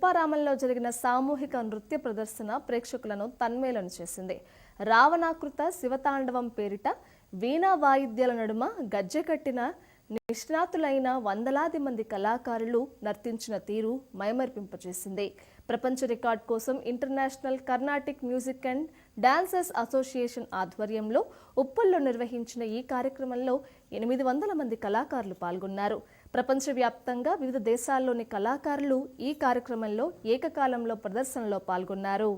ముప్పారామంలో జరిగిన సామూహిక నృత్య ప్రదర్శన ప్రేక్షకులను తన్మేలను చేసింది. రావణాకృత శివతాండవం పేరిట వీణా వాయిద్యాల నడుమ గజ్జె కట్టిన నిష్ణాతులైన వందలాది మంది కళాకారులు నర్తించిన తీరు మైమరిపింపచేసింది. ప్రపంచ రికార్డ్ కోసం international Carnatic music and dancers association ఆధ్వర్యంలో ఉప్పల్లో నిర్వహించిన ఈ కార్యక్రమంలో 800 మంది కళాకారులు పాల్గొన్నారు. ప్రపంచవ్యాప్తంగా వివిధ దేశాల్లోని కళాకారులు ఈ కార్యక్రమంలో ఏకకాలంలో ప్రదర్శనలో పాల్గొన్నారు.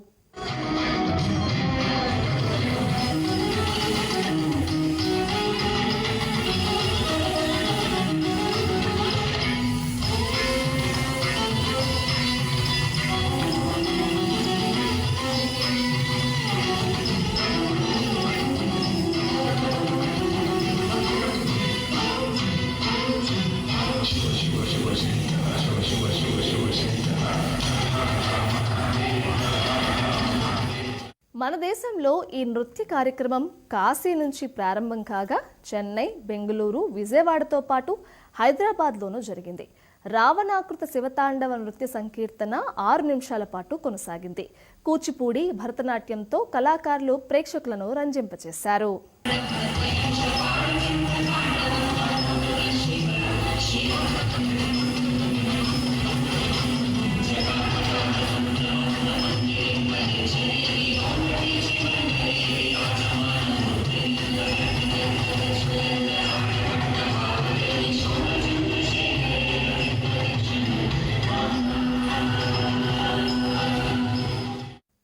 మన దేశంలో ఈ నృత్య కార్యక్రమం కాశీ నుంచి ప్రారంభం కాగా చెన్నై, బెంగళూరు, విజయవాడతో పాటు హైదరాబాద్లోనూ జరిగింది. రావణాకృత శివతాండవ నృత్య సంకీర్తన 6 నిమిషాల పాటు కొనసాగింది. కూచిపూడి, భరతనాట్యంతో కళాకారులు ప్రేక్షకులను రంజింపచేశారు.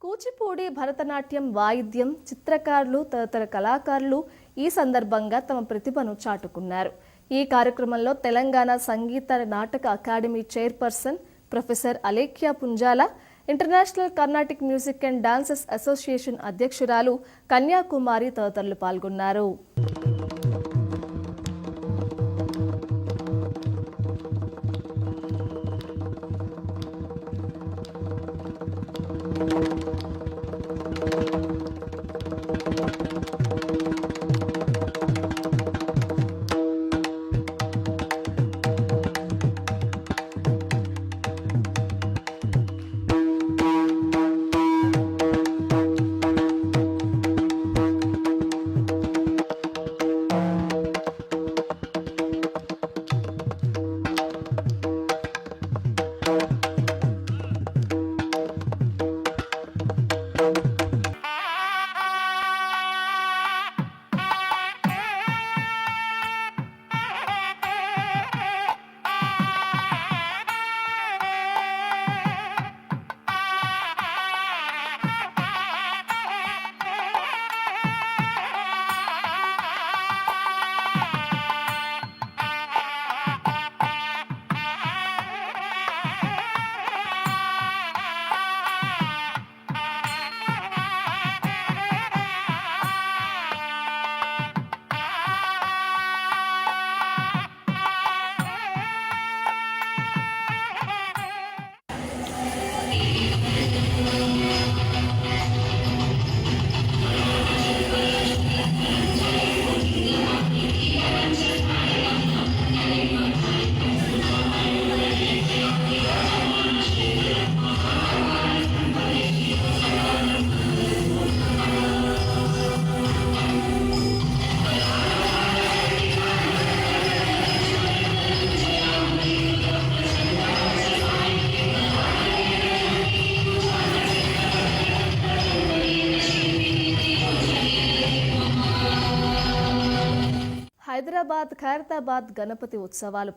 కూచిపూడి, భరతనాట్యం, వాయిద్యం, చిత్రకారులు తదితర కళాకారులు ఈ సందర్భంగా తమ ప్రతిభను చాటుకున్నారు. ఈ కార్యక్రమంలో Telangana Sangeet Natak academy chairperson professor Alekhya Punjala, international Carnatic music and dancers association అధ్యక్షురాలు కన్యాకుమారి తదితరులు పాల్గొన్నారు. హైదరాబాద్, ఖైరతాబాద్ గణపతి ఉత్సవాలు